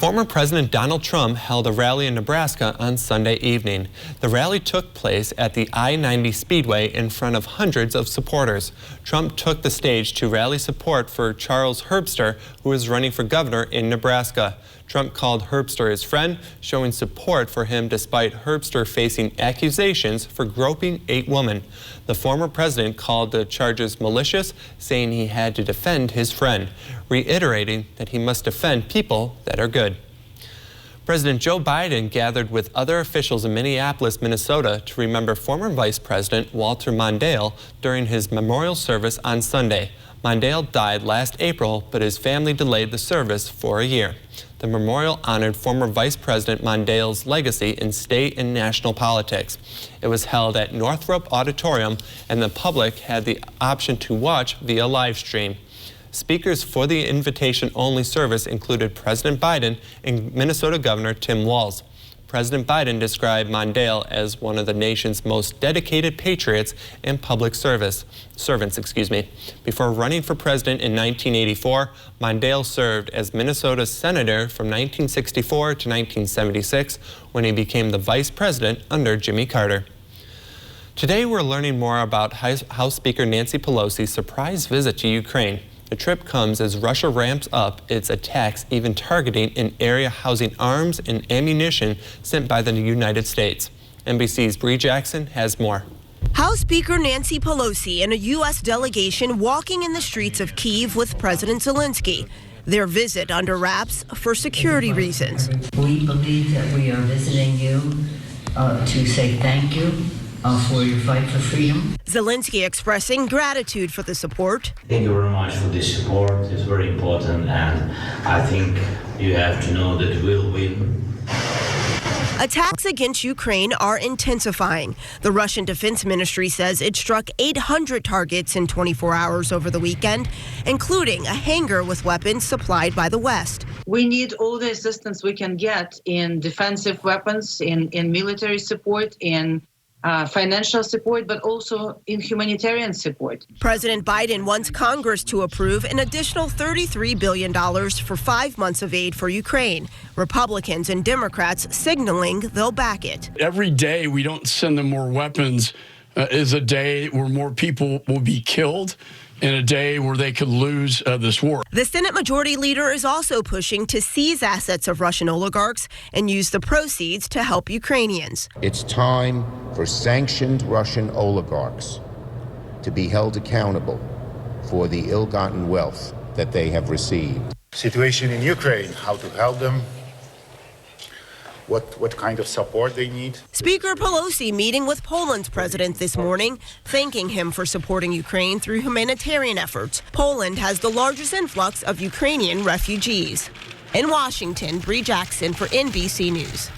Former President Donald Trump held a rally in Nebraska on Sunday evening. The rally took place at the I-90 Speedway in front of hundreds of supporters. Trump took the stage to rally support for Charles Herbster, who is running for governor in Nebraska. Trump called Herbster his friend, showing support for him despite Herbster facing accusations for groping 8 women. The former president called the charges malicious, saying he had to defend his friend, reiterating that he must defend people that are good. President Joe Biden gathered with other officials in Minneapolis, Minnesota to remember former Vice President Walter Mondale during his memorial service on Sunday. Mondale died last April, but his family delayed the service for a year. The memorial honored former Vice President Mondale's legacy in state and national politics. It was held at Northrop Auditorium, and the public had the option to watch via live stream. Speakers for the invitation-only service included President Biden and Minnesota Governor Tim Walz. President Biden described Mondale as one of the nation's most dedicated patriots and public servants. Before running for president in 1984, Mondale served as Minnesota's senator from 1964 to 1976 when he became the vice president under Jimmy Carter. Today we're learning more about House Speaker Nancy Pelosi's surprise visit to Ukraine. The trip comes as Russia ramps up its attacks, even targeting an area housing arms and ammunition sent by the United States. NBC's Bree Jackson has more. House Speaker Nancy Pelosi and a U.S. delegation walking in the streets of Kyiv with President Zelensky. Their visit under wraps for security reasons. We believe that we are visiting you to say thank you for your fight for freedom. Zelensky expressing gratitude for the support. Thank you very much for this support. It's very important, and I think you have to know that we'll win. Attacks against Ukraine are intensifying. The Russian Defense Ministry says it struck 800 targets in 24 hours over the weekend, including a hangar with weapons supplied by the West. We need all the assistance we can get in defensive weapons, in military support, in financial support, but also in humanitarian support. President Biden wants Congress to approve an additional $33 billion for 5 months of aid for Ukraine. Republicans and Democrats signaling they'll back it. Every day we don't send them more weapons is a day where more people will be killed, in a day where they could lose this war. The Senate Majority Leader is also pushing to seize assets of Russian oligarchs and use the proceeds to help Ukrainians. It's time for sanctioned Russian oligarchs to be held accountable for the ill-gotten wealth that they have received. Situation in Ukraine, how to help them, what kind of support they need. Speaker Pelosi meeting with Poland's president this morning, thanking him for supporting Ukraine through humanitarian efforts. Poland has the largest influx of Ukrainian refugees. In Washington, Bree Jackson for NBC News.